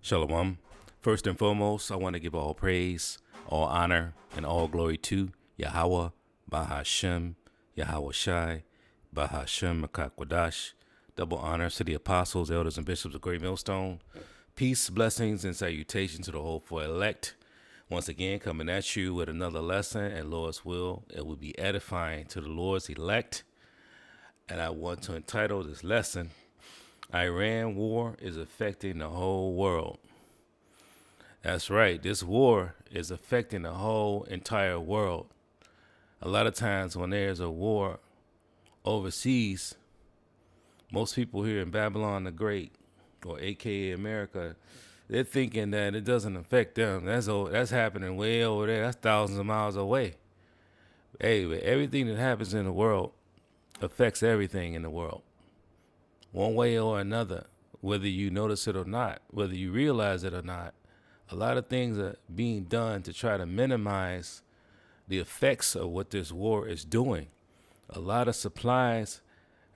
Shalom. First and foremost, I want to give all praise, all honor, and all glory to Yahweh, Bahashem, Yahweh Shai, Bahashem Makakwadash. Double honors to the apostles, elders, and bishops of Great Millstone. Peace, blessings, and salutations to the hopeful elect. Once again, coming at you with another lesson, and Lord's will, it will be edifying to the Lord's elect. And I want to entitle this lesson, Iran war is affecting the whole world. That's right. This war is affecting the whole entire world. A lot of times when there's a war overseas, most people here in Babylon the Great, or AKA America, they're thinking that it doesn't affect them. That's happening way over there. That's thousands of miles away. Hey, but everything that happens in the world affects everything in the world, one way or another, whether you notice it or not, whether you realize it or not. A lot of things are being done to try to minimize the effects of what this war is doing. A lot of supplies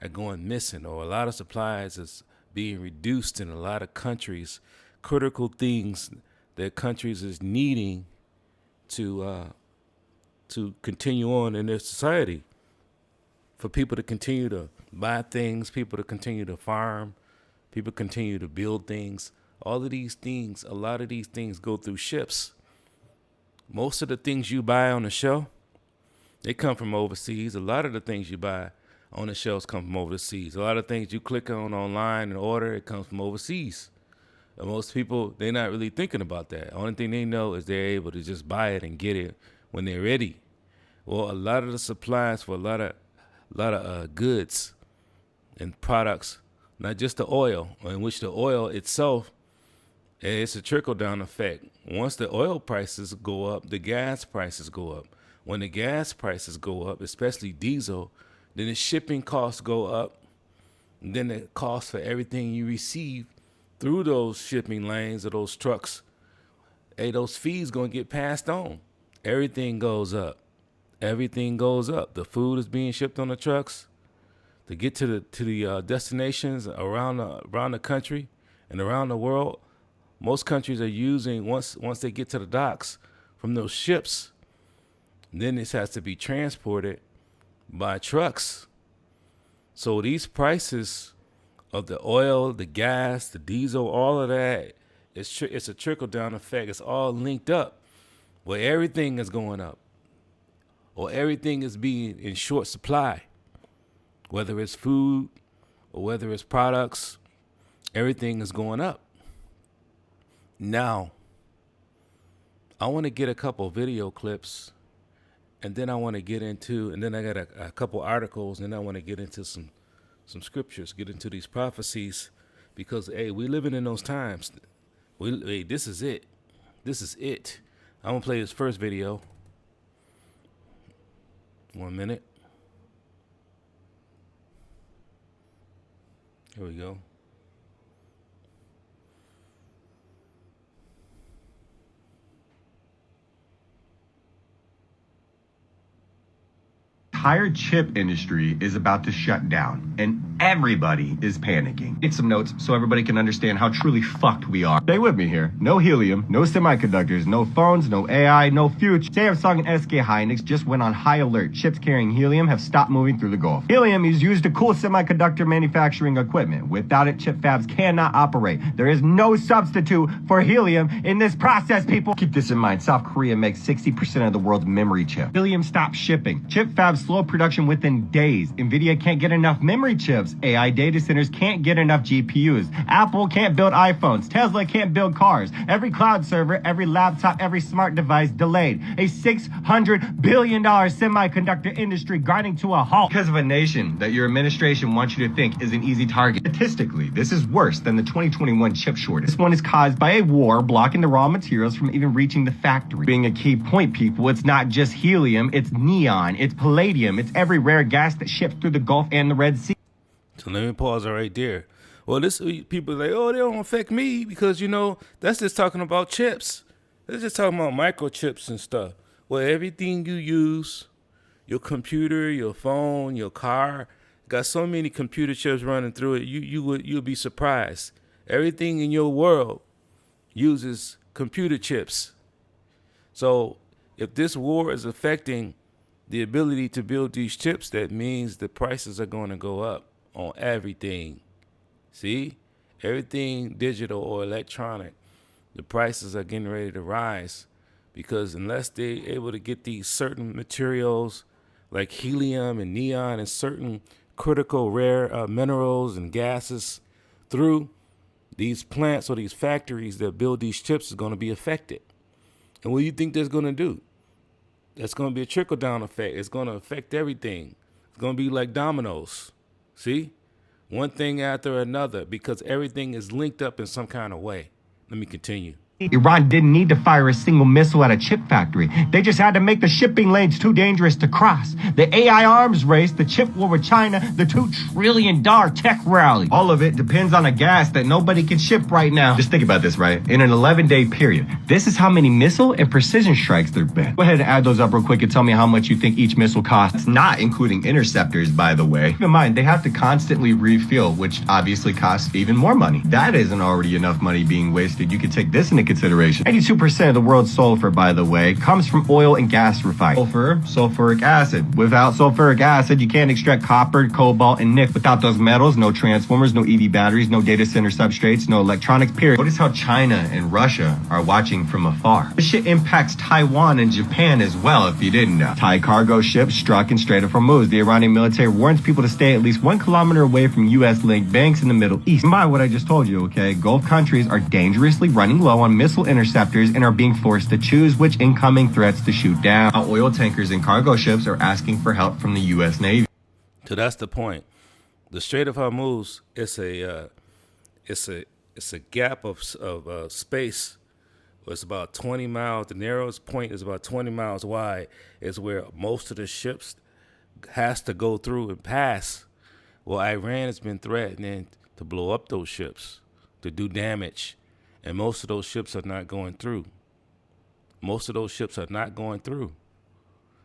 are going missing, or a lot of supplies is being reduced in a lot of countries. Critical things that countries is needing to continue on in their society. For people to continue to buy things, people to continue to farm, people continue to build things. All of these things, a lot of these things go through ships. Most of the things you buy on the shelf, they come from overseas. A lot of the things you buy on the shelves come from overseas. A lot of things you click on online and order, it comes from overseas. And most people, they're not really thinking about that. The only thing they know is they're able to just buy it and get it when they're ready. Well, a lot of the supplies for a lot of goods and products, not just the oil, in which the oil itself, it's a trickle-down effect. Once the oil prices go up, the gas prices go up. When the gas prices go up, especially diesel, then the shipping costs go up. And then the cost for everything you receive through those shipping lanes or those trucks, those fees going to get passed on. Everything goes up. Everything goes up. The food is being shipped on the trucks to get to the destinations around the country and around the world. Most countries are using, once they get to the docks from those ships, then this has to be transported by trucks. So these prices of the oil, the gas, the diesel, all of that, it's a trickle-down effect. It's all linked up where everything is going up or everything is being in short supply, whether it's food or whether it's products, everything is going up. Now, I want to get a couple video clips, and then I want to get into, and then I got a couple articles, and then I want to get into some scriptures, get into these prophecies, because, hey, we living in those times. This is it. This is it. I'm going to play this first video. 1 minute. Here we go. Entire chip industry is about to shut down, and everybody is panicking. Get some notes so everybody can understand how truly fucked we are. Stay with me here. No helium, no semiconductors, no phones, no AI, no future. Samsung and SK Hynix just went on high alert. Chips carrying helium have stopped moving through the Gulf. Helium is used to cool semiconductor manufacturing equipment. Without it, chip fabs cannot operate. There is no substitute for helium in this process, people. Keep this in mind. South Korea makes 60% of the world's memory chip. Helium stopped shipping. Chip fabs slow production within days. Nvidia can't get enough memory chips. AI data centers can't get enough GPUs. Apple can't build iPhones. Tesla can't build cars. Every cloud server, every laptop, every smart device delayed. A $600 billion semiconductor industry grinding to a halt. Because of a nation that your administration wants you to think is an easy target. Statistically, this is worse than the 2021 chip shortage. This one is caused by a war blocking the raw materials from even reaching the factory. Being a key point, people, it's not just helium, it's neon, it's palladium, it's every rare gas that ships through the Gulf and the Red Sea. So let me pause it right there. Well, this people are like, oh, they don't affect me because, that's just talking about chips. They're just talking about microchips and stuff. Well, everything you use, your computer, your phone, your car, got so many computer chips running through it, you'll be surprised. Everything in your world uses computer chips. So if this war is affecting the ability to build these chips, that means the prices are going to go up on everything. See? Everything digital or electronic, the prices are getting ready to rise, because unless they're able to get these certain materials like helium and neon and certain critical rare minerals and gases through, these plants or these factories that build these chips is going to be affected. And what do you think that's going to do? That's going to be a trickle-down effect. It's going to affect everything. It's going to be like dominoes. See? One thing after another, because everything is linked up in some kind of way. Let me continue. Iran didn't need to fire a single missile at a chip factory. They just had to make the shipping lanes too dangerous to cross. The AI arms race, the chip war with China, the $2 trillion tech rally. All of it depends on a gas that nobody can ship right now. Just think about this, right? In an 11-day period, this is how many missile and precision strikes there have been. Go ahead and add those up real quick and tell me how much you think each missile costs. Not including interceptors, by the way. Keep in mind, they have to constantly refuel, which obviously costs even more money. That isn't already enough money being wasted. You could take this into consideration. 82% of the world's sulfur, by the way, comes from oil and gas refining. Sulfur, sulfuric acid. Without sulfuric acid, you can't extract copper, cobalt, and nickel. Without those metals, no transformers, no EV batteries, no data center substrates, no electronics, period. Notice how China and Russia are watching from afar. This shit impacts Taiwan and Japan as well, if you didn't know. Thai cargo ships struck in Strait of Hormuz. The Iranian military warns people to stay at least 1 kilometer away from U.S.-linked banks in the Middle East. Mind what I just told you, okay? Gulf countries are dangerously running low on missile interceptors and are being forced to choose which incoming threats to shoot down. Now, oil tankers and cargo ships are asking for help from the U.S. Navy. So that's the point. The Strait of Hormuz is a gap of space. It's about 20 miles. The narrowest point is about 20 miles wide. Is where most of the ships has to go through and pass. Well, Iran has been threatening to blow up those ships, to do damage. And most of those ships are not going through.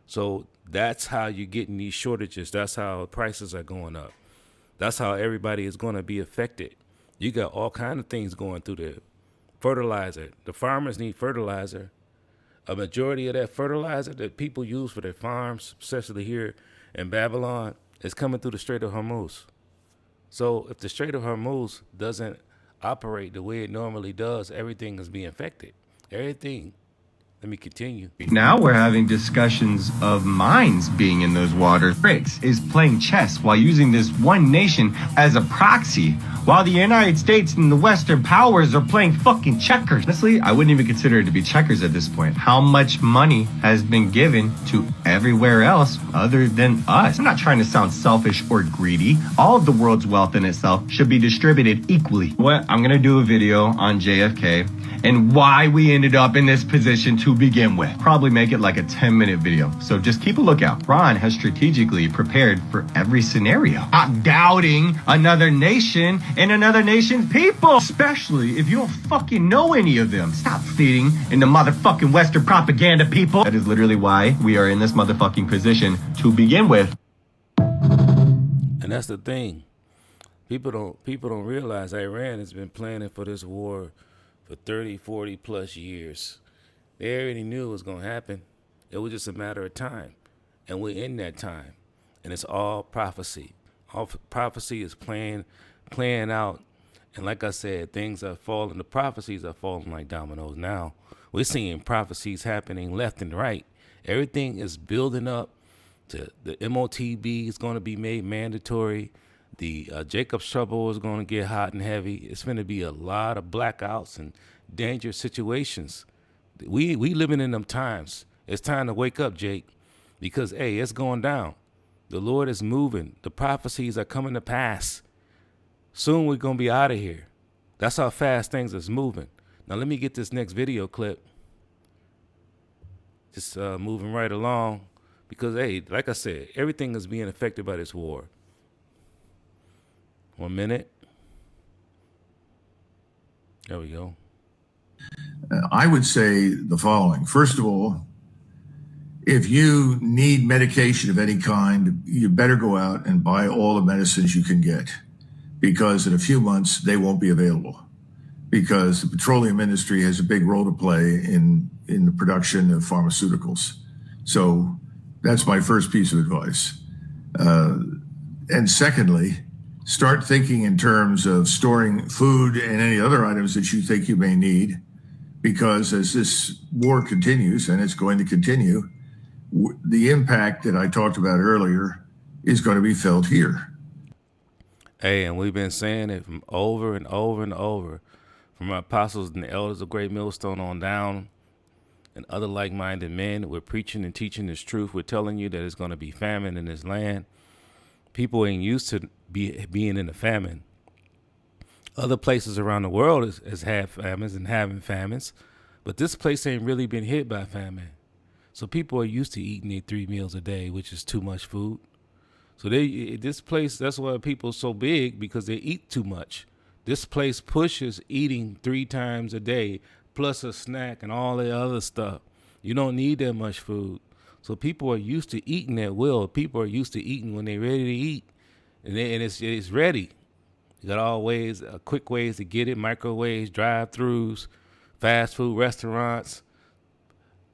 So that's how you're getting these shortages. That's how prices are going up. That's how everybody is going to be affected. You got all kind of things going through there. Fertilizer. The farmers need fertilizer. A majority of that fertilizer that people use for their farms, especially here in Babylon, is coming through the Strait of Hormuz. So if the Strait of Hormuz doesn't operate the way it normally does, everything is being affected. Everything. Let me continue. Now we're having discussions of mines being in those waters. BRICS is playing chess while using this one nation as a proxy, while the United States and the Western powers are playing fucking checkers. Honestly, I wouldn't even consider it to be checkers at this point. How much money has been given to everywhere else other than us? I'm not trying to sound selfish or greedy. All of the world's wealth in itself should be distributed equally. What? I'm gonna do a video on JFK and why we ended up in this position to begin with. Probably make it like a 10-minute video. So just keep a lookout. Ron has strategically prepared for every scenario. Not doubting another nation and another nation's people. Especially if you don't fucking know any of them. Stop feeding into motherfucking Western propaganda, people. That is literally why we are in this motherfucking position to begin with. And that's the thing. People don't realize Iran has been planning for this war for 30, 40 plus years. They already knew it was going to happen. It was just a matter of time. And we're in that time. And it's all prophecy. All prophecy is playing out. And like I said, things are falling. The prophecies are falling like dominoes now. We're seeing prophecies happening left and right. Everything is building up to the MOTB is going to be made mandatory. The Jacob's Trouble is going to get hot and heavy. It's going to be a lot of blackouts and dangerous situations. We living in them times. It's time to wake up, Jake, because, hey, it's going down. The Lord is moving. The prophecies are coming to pass. Soon we're going to be out of here. That's how fast things is moving. Now, let me get this next video clip. Just moving right along because, hey, like I said, everything is being affected by this war. 1 minute. There we go. I would say the following. First of all, if you need medication of any kind, you better go out and buy all the medicines you can get, because in a few months, they won't be available. because the petroleum industry has a big role to play in the production of pharmaceuticals. So that's my first piece of advice. And secondly, start thinking in terms of storing food and any other items that you think you may need, because as this war continues, and it's going to continue, the impact that I talked about earlier is going to be felt here. Hey, and we've been saying it from over and over and over, from our apostles and the elders of Great Millstone on down, and other like-minded men. We're preaching and teaching this truth. We're telling you that it's going to be famine in this land. People ain't used to being in a famine. Other places around the world has had famines and having famines, but this place ain't really been hit by famine. So people are used to eating their 3 meals a day, which is too much food. So this place, that's why people are so big, because they eat too much. This place pushes eating 3 times a day, plus a snack and all the other stuff. You don't need that much food. So people are used to eating at will. People are used to eating when they're ready to eat, and it's ready. You got all ways, quick ways to get it: microwaves, drive-throughs, fast food restaurants,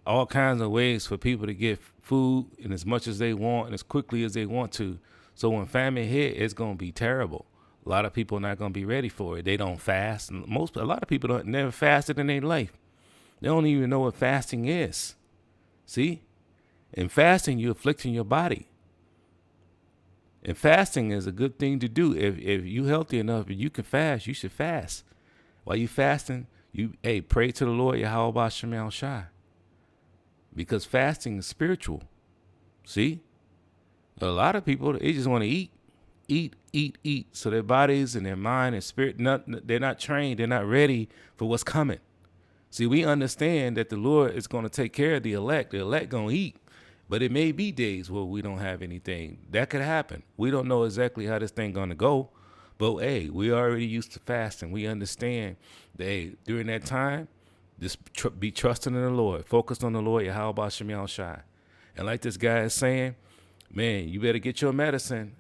all kinds of ways for people to get food and as much as they want and as quickly as they want to. So when famine hit, it's gonna be terrible. A lot of people are not gonna be ready for it. They don't fast. A lot of people never fasted in their life. They don't even know what fasting is. See? In fasting, you're afflicting your body. And fasting is a good thing to do. If you're healthy enough and you can fast, you should fast. While you fasting, pray to the Lord, Yahweh Shemel Shai. Because fasting is spiritual. See? A lot of people, they just want to eat. So their bodies and their mind and spirit, they're not trained. They're not ready for what's coming. See, we understand that the Lord is going to take care of the elect. The elect going to eat. But it may be days where we don't have anything. That could happen. We don't know exactly how this thing going to go. But, we already used to fasting. We understand that, during that time, just be trusting in the Lord. Focused on the Lord, Yahweh Shemel Shai. And like this guy is saying, man, you better get your medicine.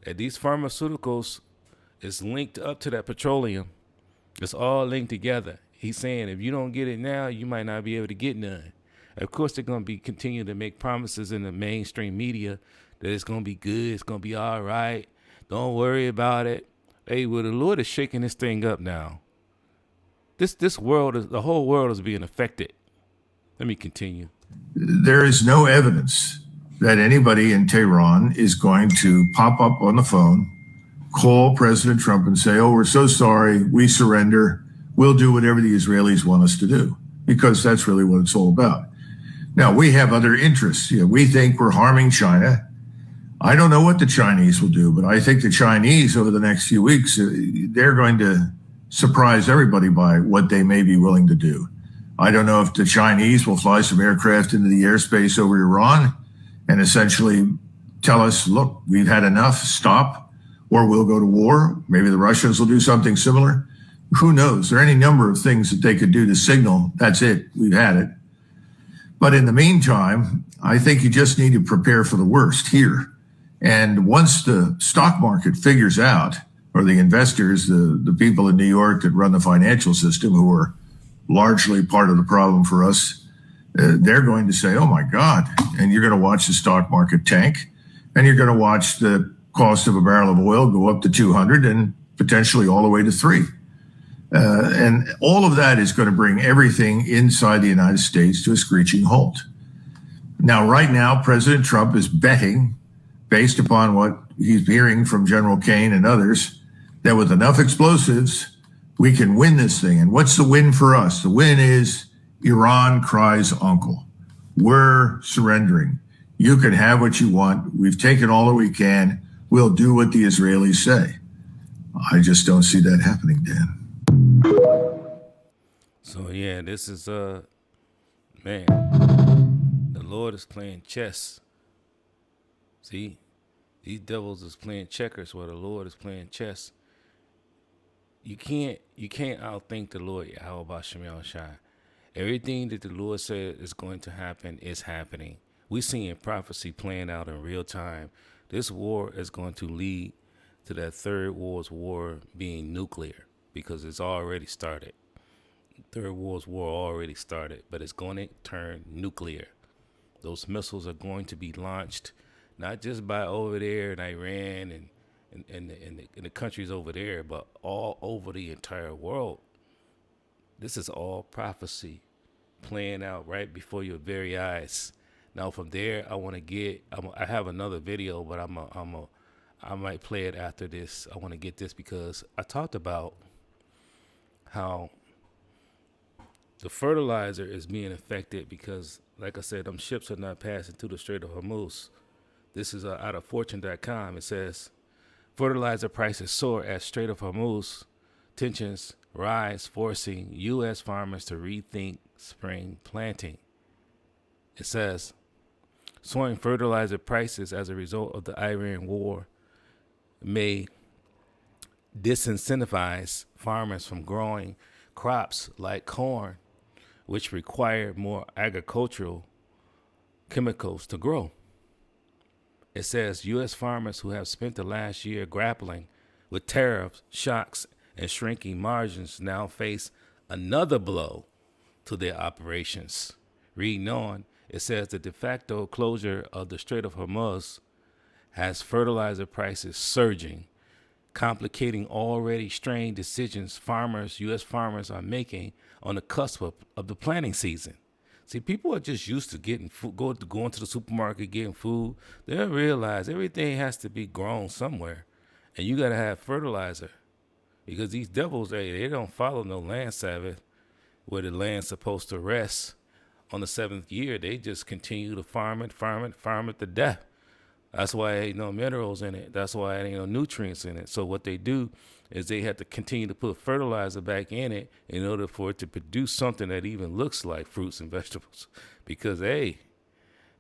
And these pharmaceuticals is linked up to that petroleum. It's all linked together. He's saying if you don't get it now, you might not be able to get none. Of course, they're going to continue to make promises in the mainstream media that it's going to be good, it's going to be all right, don't worry about it. The Lord is shaking this thing up now. This world, the whole world is being affected. Let me continue. There is no evidence that anybody in Tehran is going to pop up on the phone, call President Trump and say, we're so sorry, we surrender, we'll do whatever the Israelis want us to do, because that's really what it's all about. Now, we have other interests. We think we're harming China. I don't know what the Chinese will do, but I think the Chinese over the next few weeks, they're going to surprise everybody by what they may be willing to do. I don't know if the Chinese will fly some aircraft into the airspace over Iran and essentially tell us, look, we've had enough, stop, or we'll go to war. Maybe the Russians will do something similar. Who knows? There are any number of things that they could do to signal, that's it, we've had it. But in the meantime, I think you just need to prepare for the worst here. And once the stock market figures out, or the investors, the people in New York that run the financial system, who are largely part of the problem for us, they're going to say, oh my God, and you're going to watch the stock market tank, and you're going to watch the cost of a barrel of oil go up to 200 and potentially all the way to 3. And all of that is going to bring everything inside the United States to a screeching halt. Now, right now, President Trump is betting, based upon what he's hearing from General Kane and others, that with enough explosives, we can win this thing. And what's the win for us? The win is Iran cries uncle. We're surrendering. You can have what you want. We've taken all that we can. We'll do what the Israelis say. I just don't see that happening, Dan. So this is man, the Lord is playing chess. See, these devils is playing checkers while the Lord is playing chess. You can't outthink the Lord, Yahweh Shemel Shai. Everything that the Lord said is going to happen is happening. We're seeing prophecy playing out in real time. This war is going to lead to that third world war being nuclear. because it's already started. Third World War already started, but it's going to turn nuclear. Those missiles are going to be launched, not just by over there in Iran and the countries over there, but all over the entire world. This is all prophecy playing out right before your very eyes. Now from there, I have another video, but I might play it after this. I want to get this because I talked about how the fertilizer is being affected because, like I said, them ships are not passing through the Strait of Hormuz. This is out of Fortune.com. It says, fertilizer prices soar as Strait of Hormuz tensions rise, forcing U.S. farmers to rethink spring planting. It says, soaring fertilizer prices as a result of the Iran war may disincentivize farmers from growing crops like corn, which require more agricultural chemicals to grow. It says U.S. farmers who have spent the last year grappling with tariffs, shocks, and shrinking margins now face another blow to their operations. Reading on, it says the de facto closure of the Strait of Hormuz has fertilizer prices surging, complicating already strained decisions U.S. farmers are making on the cusp of the planting season. See, people are just used to getting food, going to the supermarket, getting food. They don't realize everything has to be grown somewhere, and you got to have fertilizer because these devils, they don't follow no land Sabbath where the land's supposed to rest on the seventh year. They just continue to farm it to death. That's why there ain't no minerals in it. That's why there ain't no nutrients in it. So what they do is they have to continue to put fertilizer back in it in order for it to produce something that even looks like fruits and vegetables. Because, hey,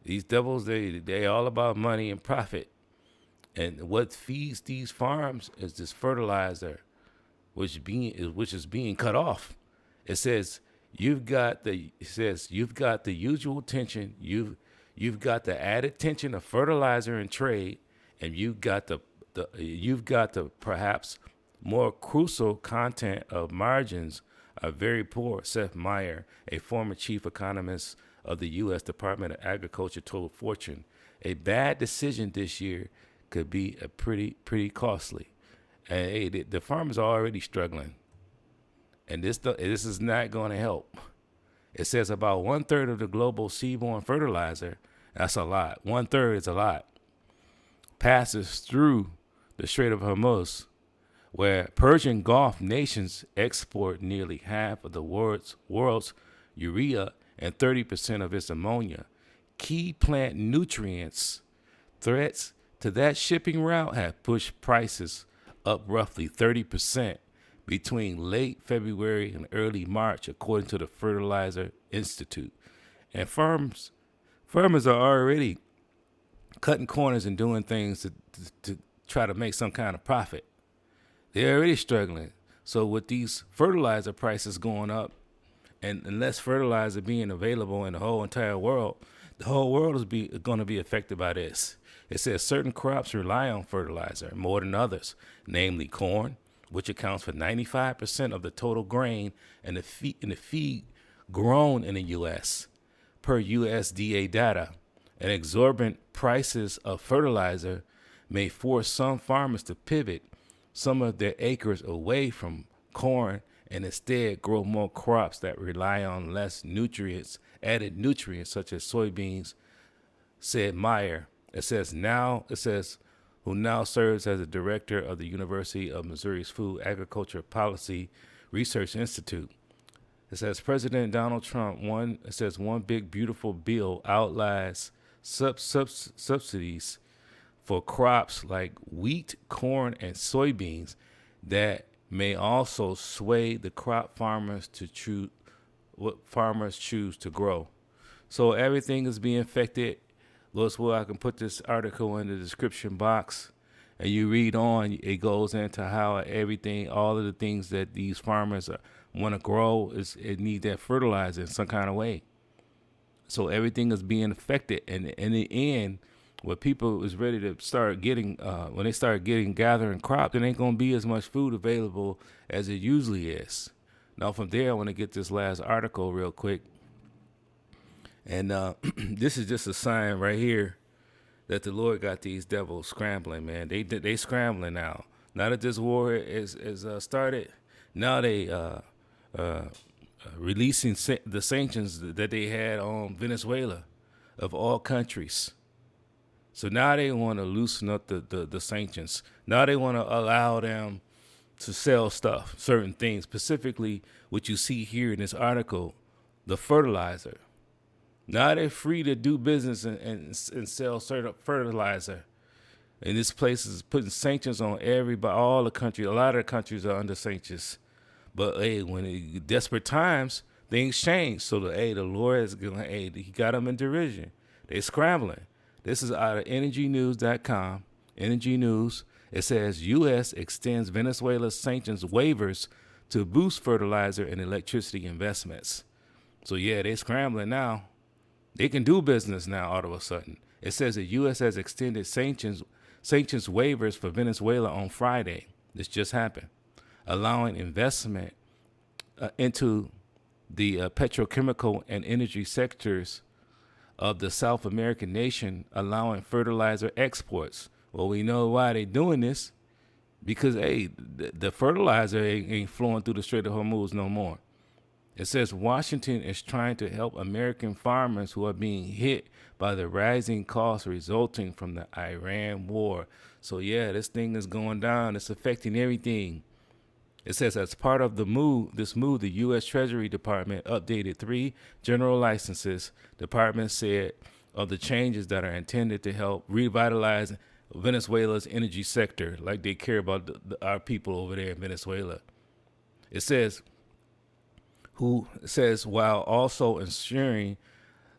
these devils, they all about money and profit. And what feeds these farms is this fertilizer, which is being cut off. It says you've got the usual tension. You've got the added tension of fertilizer and trade, and you've got the perhaps more crucial content of margins are very poor. Seth Meyer, a former chief economist of the U.S. Department of Agriculture, told Fortune, a bad decision this year could be a pretty costly. And hey, the farmers are already struggling, and this is not going to help. It says about 1/3 of the global seaborne fertilizer, that's a lot, 1/3 is a lot, passes through the Strait of Hormuz, where Persian Gulf nations export nearly half of the world's urea and 30% of its ammonia. Key plant nutrients. Threats to that shipping route have pushed prices up roughly 30% between late February and early March, according to the Fertilizer Institute. And farmers are already cutting corners and doing things to try to make some kind of profit. They're already struggling. So with these fertilizer prices going up and less fertilizer being available in the whole entire world, the whole world is going to be affected by this. It says certain crops rely on fertilizer more than others, namely corn, which accounts for 95% of the total grain and the feed grown in the U.S. Per USDA data. And exorbitant prices of fertilizer may force some farmers to pivot some of their acres away from corn and instead grow more crops that rely on less added nutrients such as soybeans, said Meyer. It says who now serves as the director of the University of Missouri's Food Agriculture Policy Research Institute. It says President Donald Trump, one big beautiful bill outlines subsidies for crops like wheat, corn, and soybeans that may also sway the crop farmers to choose what farmers choose to grow. So everything is being affected. Lord's will, I can put this article in the description box, and you read on. It goes into how all of the things that these farmers want to grow it need that fertilizer in some kind of way. So everything is being affected, and in the end, where people is ready to start getting, when they start gathering crop, there ain't going to be as much food available as it usually is. Now, from there, I want to get this last article real quick. And this is just a sign right here that the Lord got these devils scrambling, man. They scrambling now. Now that this war is started, now they releasing the sanctions that they had on Venezuela of all countries. So now they want to loosen up the sanctions. Now they want to allow them to sell stuff, certain things, specifically what you see here in this article, the fertilizer. Now they're free to do business and sell certain fertilizer. And this place is putting sanctions on everybody, all the countries. A lot of the countries are under sanctions. But hey, when desperate times, things change. So the Lord is going, he got them in derision. They're scrambling. This is out of energynews.com. Energy News. It says U.S. extends Venezuela's sanctions waivers to boost fertilizer and electricity investments. So yeah, they're scrambling now. They can do business now all of a sudden. It says the U.S. has extended sanctions waivers for Venezuela on Friday. This just happened, allowing investment into the petrochemical and energy sectors of the South American nation, allowing fertilizer exports. Well, we know why they're doing this, because the fertilizer ain't flowing through the Strait of Hormuz no more. It says Washington is trying to help American farmers who are being hit by the rising costs resulting from the Iran war. So yeah, this thing is going down. It's affecting everything. It says as part of the the U.S. Treasury Department updated 3 general licenses. Department said of the changes that are intended to help revitalize Venezuela's energy sector, like they care about our people over there in Venezuela. It says while also ensuring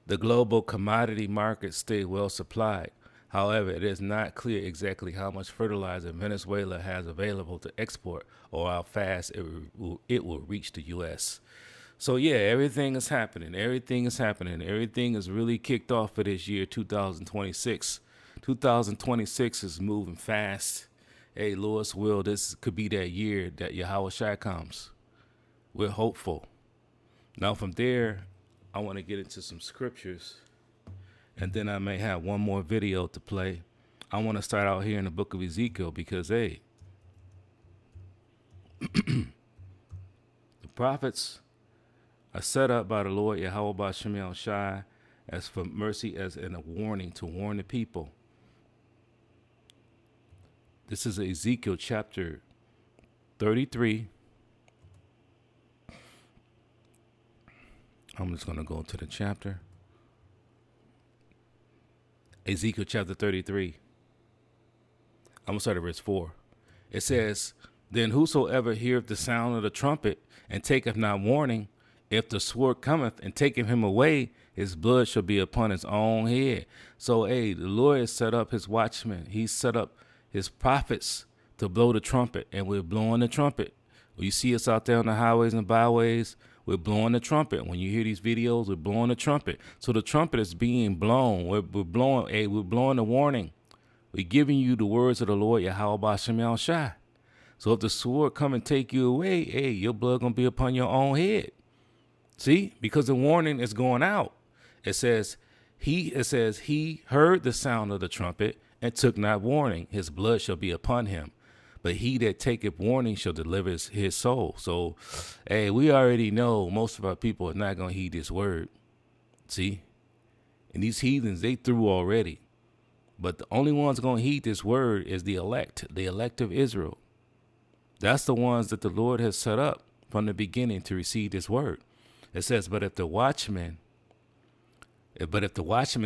the global commodity markets stay well supplied. However, it is not clear exactly how much fertilizer Venezuela has available to export or how fast it will reach the U.S. So yeah, everything is happening. Everything is really kicked off for this year, 2026. 2026 is moving fast. Hey, Lord's will, this could be that year that Yahweh Shai comes. We're hopeful. Now from there, I want to get into some scriptures, and then I may have one more video to play. I want to start out here in the book of Ezekiel because, the prophets are set up by the Lord Yahweh Ba'Shem Shai as for mercy, as in a warning, to warn the people. This is Ezekiel chapter 33. I'm just going to go to the chapter. Ezekiel chapter 33. I'm going to start at verse 4. It says, Then whosoever heareth the sound of the trumpet, and taketh not warning, if the sword cometh and taketh him away, his blood shall be upon his own head. So, the Lord has set up his watchmen. He's set up his prophets to blow the trumpet, and we're blowing the trumpet. You see us out there on the highways and byways, we're blowing the trumpet. When you hear these videos, we're blowing the trumpet. So the trumpet is being blown. We're blowing the warning. We're giving you the words of the Lord Yahweh Ba'Shem Shai. So if the sword come and take you away, your blood gonna be upon your own head. See, because the warning is going out. It says he heard the sound of the trumpet and took not warning. His blood shall be upon him. But he that taketh warning shall deliver his soul. So, we already know most of our people are not going to heed this word. See? And these heathens, they threw already. But the only ones going to heed this word is the elect of Israel. That's the ones that the Lord has set up from the beginning to receive this word. It says, But if the watchman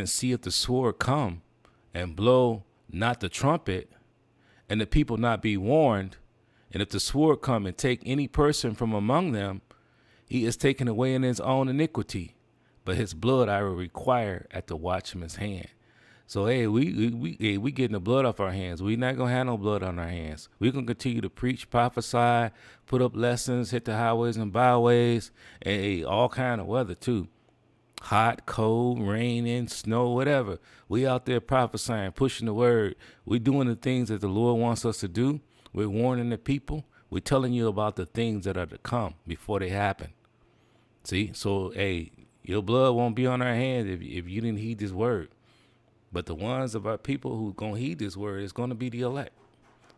seeth the sword come and blow not the trumpet, and the people not be warned, and if the sword come and take any person from among them, he is taken away in his own iniquity, but his blood I will require at the watchman's hand. So, we getting the blood off our hands. We're not going to have no blood on our hands. We're going to continue to preach, prophesy, put up lessons, hit the highways and byways, and all kind of weather too. Hot, cold, raining, snow, whatever. We out there prophesying, pushing the word. We doing the things that the Lord wants us to do. We're warning the people. We're telling you about the things that are to come before they happen. See? So, hey, your blood won't be on our hands if you didn't heed this word. But the ones of our people who going to heed this word is going to be the elect.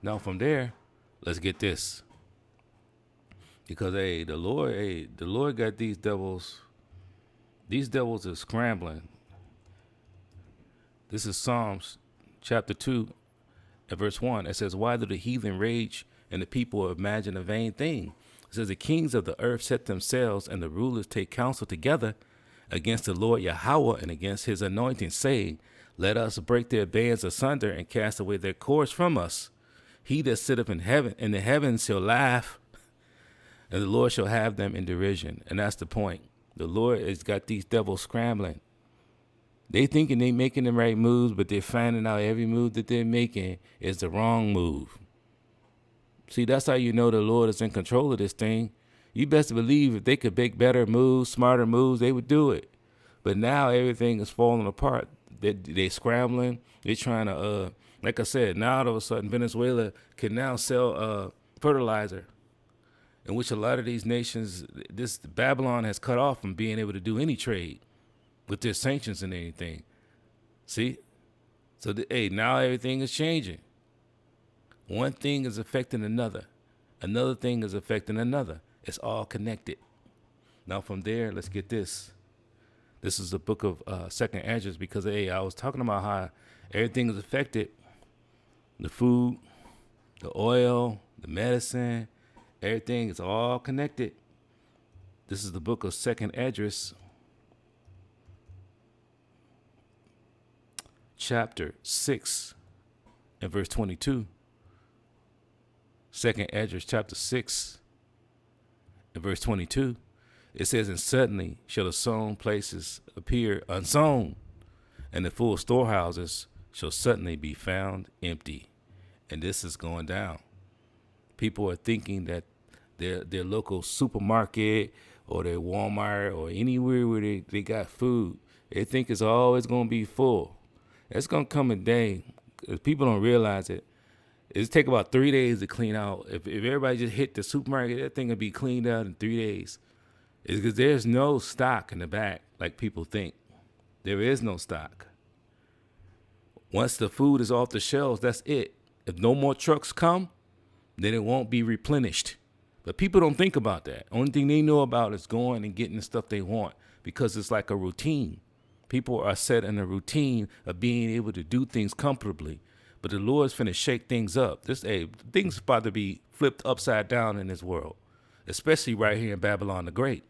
Now, from there, let's get this. Because, the Lord got these devils. These devils are scrambling. This is Psalms chapter 2 and verse 1. It says, why do the heathen rage and the people imagine a vain thing? It says, the kings of the earth set themselves and the rulers take counsel together against the Lord Yahweh and against his anointing, saying, let us break their bands asunder and cast away their cords from us. He that sitteth in heaven, in the heavens shall laugh, and the Lord shall have them in derision. And that's the point. The Lord has got these devils scrambling. They thinking they making the right moves, but they're finding out every move that they're making is the wrong move. See, that's how you know the Lord is in control of this thing. You best believe if they could make better moves, smarter moves, they would do it. But now everything is falling apart. They scrambling. They're trying to, like I said, now all of a sudden Venezuela can now sell fertilizer, in which a lot of these nations, this Babylon has cut off from being able to do any trade with their sanctions and anything. See? So, now everything is changing. One thing is affecting another. Another thing is affecting another. It's all connected. Now, from there, let's get this. This is the book of 2nd Esdras, because, I was talking about how everything is affected. The food, the oil, the medicine, everything is all connected. This is the book of 2nd Esdras, chapter 6 and verse 22. 2nd Esdras, chapter 6 and verse 22. It says, and suddenly shall the sown places appear unsown, and the full storehouses shall suddenly be found empty. And this is going down. People are thinking that their local supermarket or their Walmart or anywhere where they got food, they think it's always going to be full. It's going to come a day, if people don't realize it, it's take about 3 days to clean out. If everybody just hit the supermarket, that thing will be cleaned out in 3 days. It's because there's no stock in the back like people think. There is no stock. Once the food is off the shelves, that's it. If no more trucks come, then it won't be replenished. But people don't think about that. Only thing they know about is going and getting the stuff they want, because it's like a routine. People are set in a routine of being able to do things comfortably. But the Lord's finna shake things up. Things about to be flipped upside down in this world, especially right here in Babylon the Great.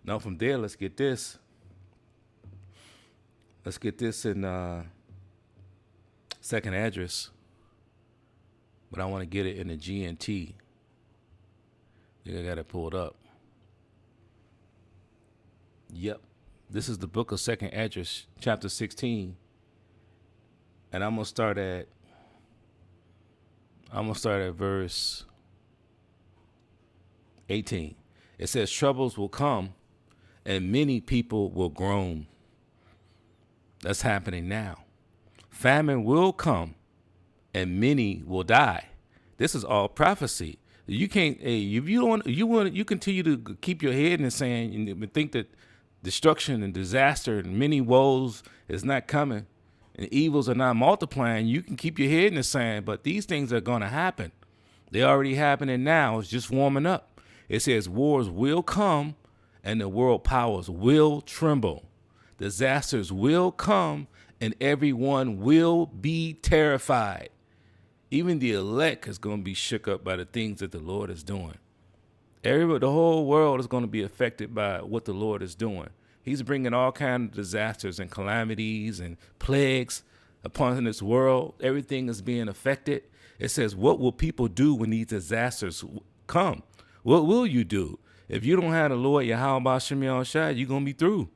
Now from there, let's get this. Let's get this in 2nd Esdras. But I want to get it in the GNT. I think I got it pulled up. Yep. This is the book of 2nd Esdras, chapter 16. And I'm gonna start at verse 18. It says, troubles will come and many people will groan. That's happening now. Famine will come and many will die. This is all prophecy. You can't, if you continue to keep your head in the sand and think that destruction and disaster and many woes is not coming and evils are not multiplying, you can keep your head in the sand, but these things are going to happen. They're already happening now. It's just warming up. It says wars will come and the world powers will tremble. Disasters will come and everyone will be terrified. Even the elect is going to be shook up by the things that the Lord is doing. The whole world is going to be affected by what the Lord is doing. He's bringing all kinds of disasters and calamities and plagues upon this world. Everything is being affected. It says, what will people do when these disasters come? What will you do? If you don't have the Lord Yahweh B'Shem Yahushua, you're going to be through.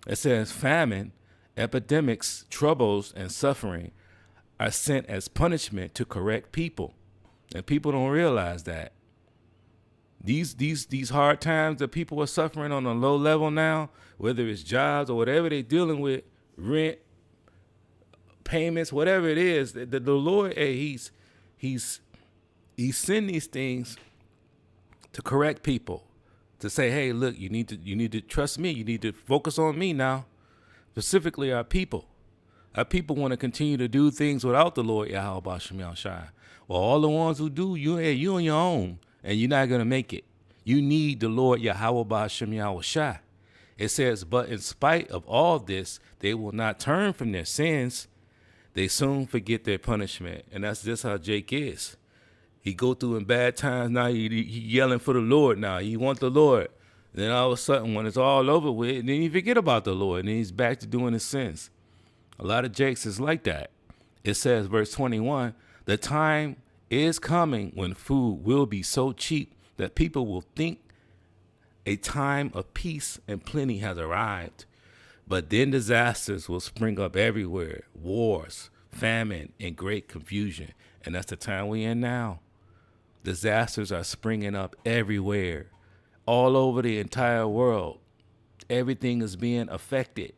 It says famine, epidemics, troubles, and suffering are sent as punishment to correct people. And people don't realize that. These hard times that people are suffering on a low level now, whether it's jobs or whatever they're dealing with, rent, payments, whatever it is, the Lord, hey, he's sent these things to correct people, to say, hey, look, you need to trust me. You need to focus on me now. Specifically, our people. Our people want to continue to do things without the Lord Yahweh B'Shem Yahushua. Well, all the ones who do, you on your own, and you're not going to make it. You need the Lord Yahweh B'Shem Yahushua. It says, but in spite of all this, they will not turn from their sins. They soon forget their punishment. And that's just how Jake is. He go through in bad times. Now he yelling for the Lord now. He want the Lord. Then all of a sudden, when it's all over with, then he forget about the Lord. And then he's back to doing his sins. A lot of Jakes is like that. It says, verse 21, the time is coming when food will be so cheap that people will think a time of peace and plenty has arrived. But then disasters will spring up everywhere, wars, famine, and great confusion. And that's the time we're in now. Disasters are springing up everywhere, all over the entire world. Everything is being affected.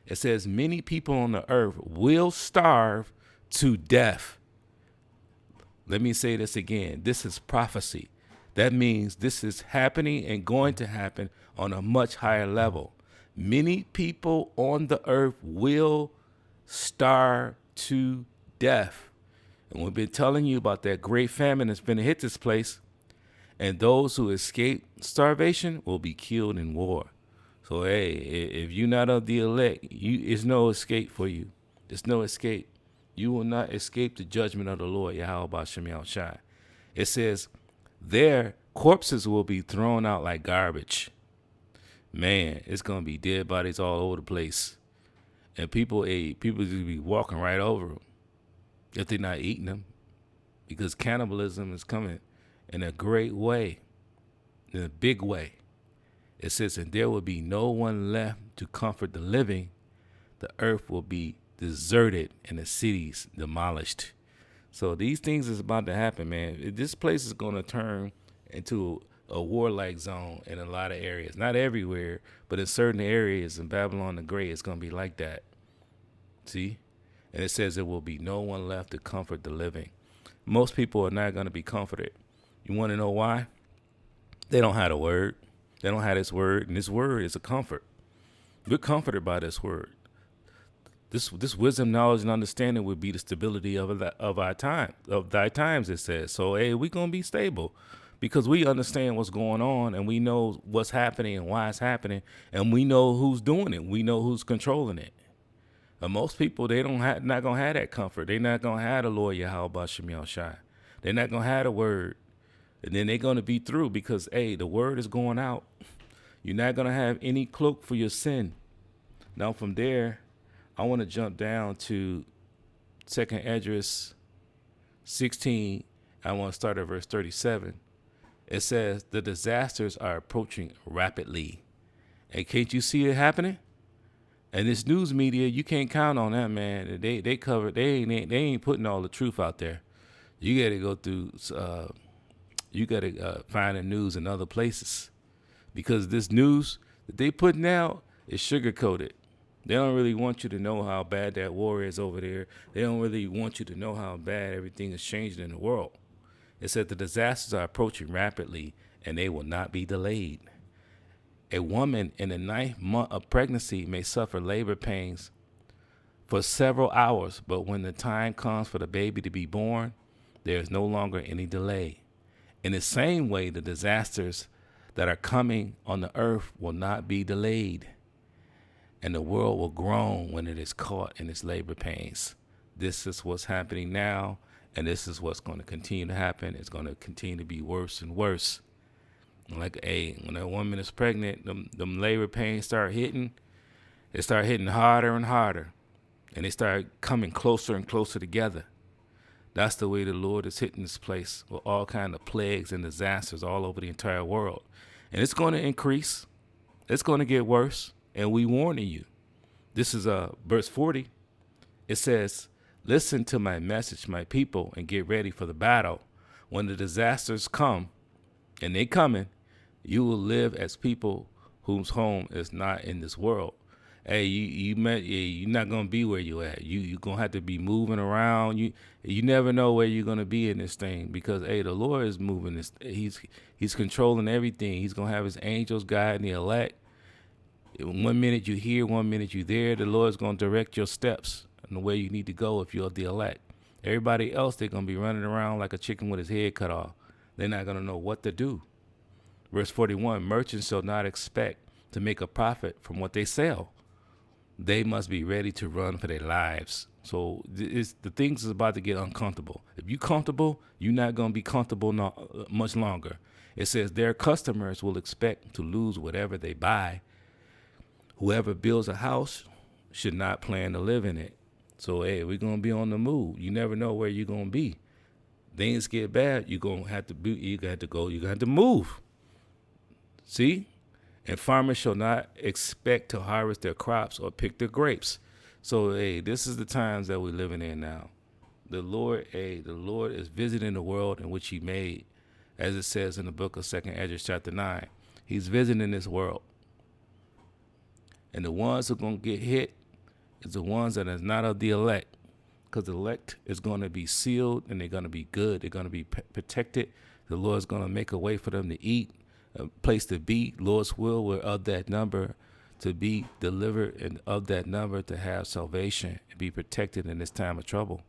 It says many people on the earth will starve to death. Let me say this again. This is prophecy. That means this is happening and going to happen on a much higher level. Many people on the earth will starve to death. And we've been telling you about that great famine that's going to hit this place. And those who escape starvation will be killed in war. So, hey, if you're not of the elect, it's no escape for you. There's no escape. You will not escape the judgment of the Lord, Yahweh B'Shem Yahushua. It says, their corpses will be thrown out like garbage. Man, it's going to be dead bodies all over the place. And people just be walking right over them if they're not eating them. Because cannibalism is coming in a great way, in a big way. It says, and there will be no one left to comfort the living. The earth will be deserted and the cities demolished. So these things is about to happen, man. This place is going to turn into a warlike zone in a lot of areas. Not everywhere, but in certain areas in Babylon the Great, it's going to be like that. See? And it says there will be no one left to comfort the living. Most people are not going to be comforted. You want to know why? They don't have the word. They don't have this word, and this word is a comfort. We're comforted by this word. This wisdom, knowledge, and understanding will be the stability of thy times, it says. So, hey, we're going to be stable because we understand what's going on, and we know what's happening and why it's happening, and we know who's doing it. We know who's controlling it. But most people, they not going to have that comfort. They're not going to have the Lord Yahweh B'Shem Yahushua. They're not going to have the word. And then they're going to be through because, hey, the word is going out. You're not going to have any cloak for your sin. Now, from there, I want to jump down to 2 Esdras 16. I want to start at verse 37. It says, the disasters are approaching rapidly. And can't you see it happening? And this news media, you can't count on that, man. They ain't putting all the truth out there. You got to go through... you got to find the news in other places because this news that they putting out is sugar-coated. They don't really want you to know how bad that war is over there. They don't really want you to know how bad everything is changing in the world. It said the disasters are approaching rapidly and they will not be delayed. A woman in the 9th month of pregnancy may suffer labor pains for several hours, but when the time comes for the baby to be born, there is no longer any delay. In the same way, the disasters that are coming on the earth will not be delayed, and the world will groan when it is caught in its labor pains. This is what's happening now, and this is what's going to continue to happen. It's going to continue to be worse and worse. Like, hey, when a woman is pregnant, them labor pains start hitting. They start hitting harder and harder, and they start coming closer and closer together. That's the way the Lord is hitting this place with all kinds of plagues and disasters all over the entire world. And it's going to increase. It's going to get worse. And we warning you. This is verse 40. It says, listen to my message, my people, and get ready for the battle. When the disasters come, and they coming, You will live as people whose home is not in this world. Hey, you're not gonna be where you at. You're gonna have to be moving around. You never know where you're gonna be in this thing, because the Lord is moving this. He's controlling everything. He's gonna have his angels guiding the elect. 1 minute you here, 1 minute you there. The Lord's gonna direct your steps and the way you need to go if you're the elect. Everybody else, they're gonna be running around like a chicken with his head cut off. They're not gonna know what to do. Verse 41, merchants shall not expect to make a profit from what they sell. They must be ready to run for their lives. So the things is about to get uncomfortable. If you're comfortable, you're not going to be comfortable much longer. It says their customers will expect to lose whatever they buy. Whoever builds a house should not plan to live in it. So, we're going to be on the move. You never know where you're going to be. Things get bad, you're going to have to move. See? And farmers shall not expect to harvest their crops or pick their grapes. So, this is the times that we're living in now. The Lord is visiting the world in which he made, as it says in the book of 2 Esdras chapter 9. He's visiting this world. And the ones who are going to get hit is the ones that is not of the elect, because the elect is going to be sealed and they're going to be good. They're going to be protected. The Lord's going to make a way for them to eat, a place to be. Lord's will, we're of that number to be delivered, and of that number to have salvation and be protected in this time of trouble.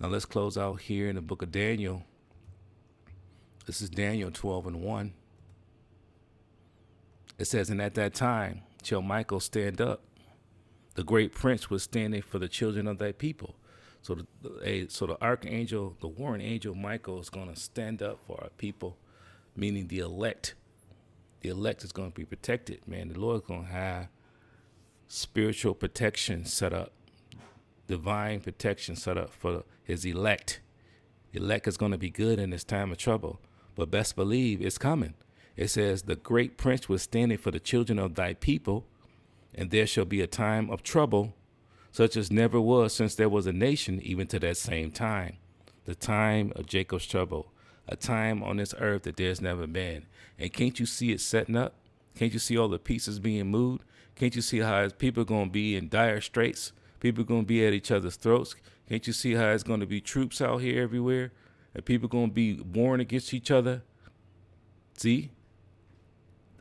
Now let's close out here in the book of Daniel. This is Daniel 12:1. It says, and at that time shall Michael stand up. The great prince was standing for the children of thy people. So the archangel, the warring angel Michael, is going to stand up for our people, meaning the elect. The elect is going to be protected, man. The Lord's going to have spiritual protection set up, divine protection set up for his elect. The elect is going to be good in this time of trouble, but best believe it's coming. It says, the great prince was standing for the children of thy people, and there shall be a time of trouble, such as never was since there was a nation, even to that same time. The time of Jacob's trouble, a time on this earth that there's never been. And can't you see it setting up? Can't you see all the pieces being moved? Can't you see how people are going to be in dire straits? People are going to be at each other's throats. Can't you see how it's going to be troops out here everywhere? And people are going to be warring against each other? See?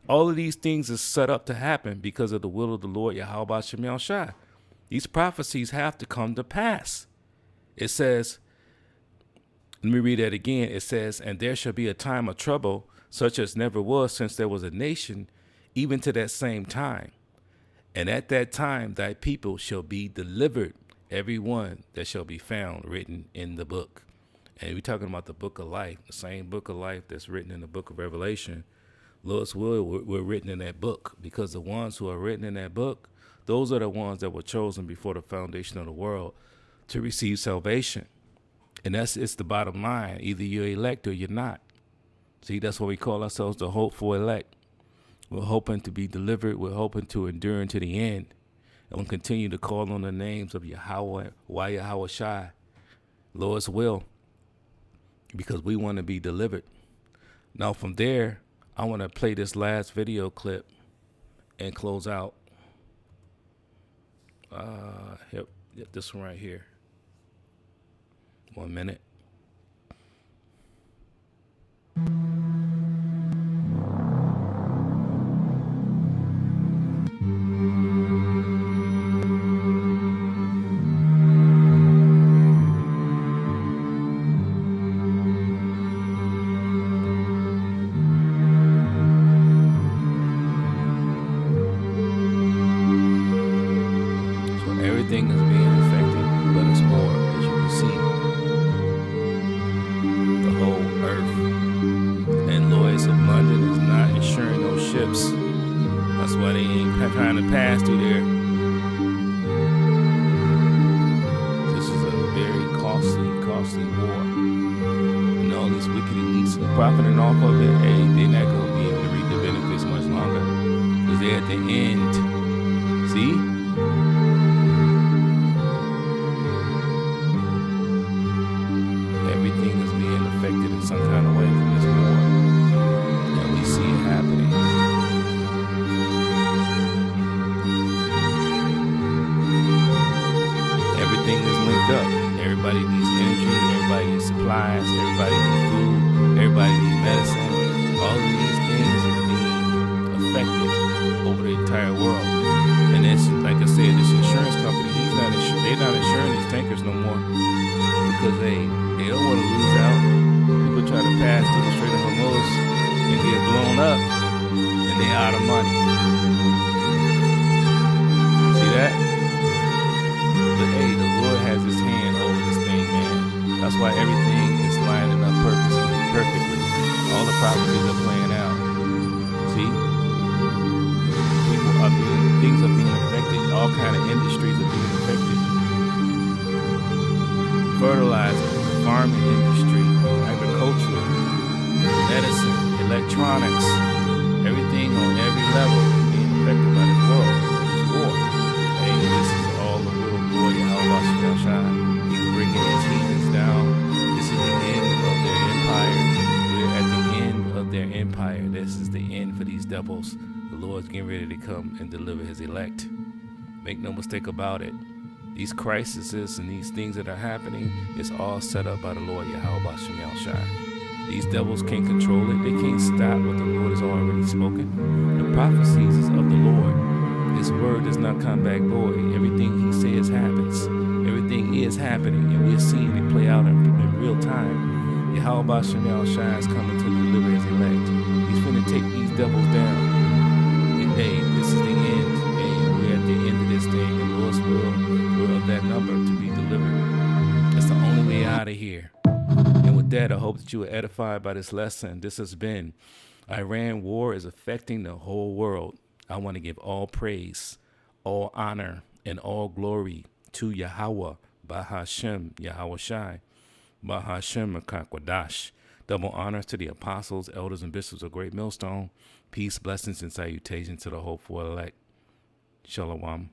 All of these things is set up to happen because of the will of the Lord, Yahweh Shem Shai. These prophecies have to come to pass. It says, let me read that again. It says, and there shall be a time of trouble, such as never was since there was a nation, even to that same time. And at that time thy people shall be delivered, every one that shall be found written in the book. And we're talking about the book of life, the same book of life that's written in the book of Revelation. Lord's will were written in that book, because the ones who are written in that book, those are the ones that were chosen before the foundation of the world to receive salvation. And it's the bottom line. Either you're elect or you're not. See, that's why we call ourselves the hopeful elect. We're hoping to be delivered. We're hoping to endure to the end. And we'll continue to call on the names of Yahweh, Yahweh Shai, Lord's will, because we want to be delivered. Now from there, I want to play this last video clip and close out. Yep, this one right here. 1 minute. Everything is being affected, but it's more, as you can see. The whole earth. And Lloyd's of London is not insuring those ships. That's why they ain't trying to pass through there. This is a very costly war. And all these wicked elites are profiting off of it. Hey, they're not going to be able to reap the benefits much longer, because they're at the end. See? Everything is being affected in some kind of way from this war. And we see it happen. Everybody needs energy. Everybody needs supplies. Everybody needs food. Everybody needs medicine. All of these things are being affected over the entire world. And it's, like I said, this insurance company, they're not insuring these tankers no more because they don't want to lose out. People try to pass through the Strait of Hormuz and get blown up, and they out of money. See that? But hey, the Lord has his hand over this thing, man. That's why everything is lining up perfectly. All the prophecies are playing out. See? Things are being affected. All kind of industries are being affected. Fertilizer, farming industry, agriculture, medicine, electronics, everything on every level is being affected by this world, this war. Hey, this is all the will of the Lord Yahweh Shemel Shai. He's bringing these heathens down. This is the end of their empire. We're at the end of their empire. This is the end for these devils. The Lord's getting ready to come and deliver his elect. Make no mistake about it. These crises and these things that are happening is all set up by the Lord Yahweh Shemel Shai. These devils can't control it. They can't stop what the Lord has already spoken. The prophecies is of the Lord. His word does not come back void. Everything he says happens. Everything is happening, and we're seeing it play out in real time. Yahweh Shemel Shai is coming to deliver his elect. He's going to take these devils down. Hey, this is the end. Hey, we're at the end of this thing. And Lord's will, we're of that number to be delivered. That's the only way out of here. And with that, I hope that you were edified by this lesson. This has been Iran war is affecting the whole world. I want to give all praise, all honor, and all glory to Yahweh, Bahashem, Yahweh Shai, Bahashem Makakwadash. Double honors to the apostles, elders, and bishops of Great Millstone. Peace, blessings, and salutations to the hopeful elect. Shalom.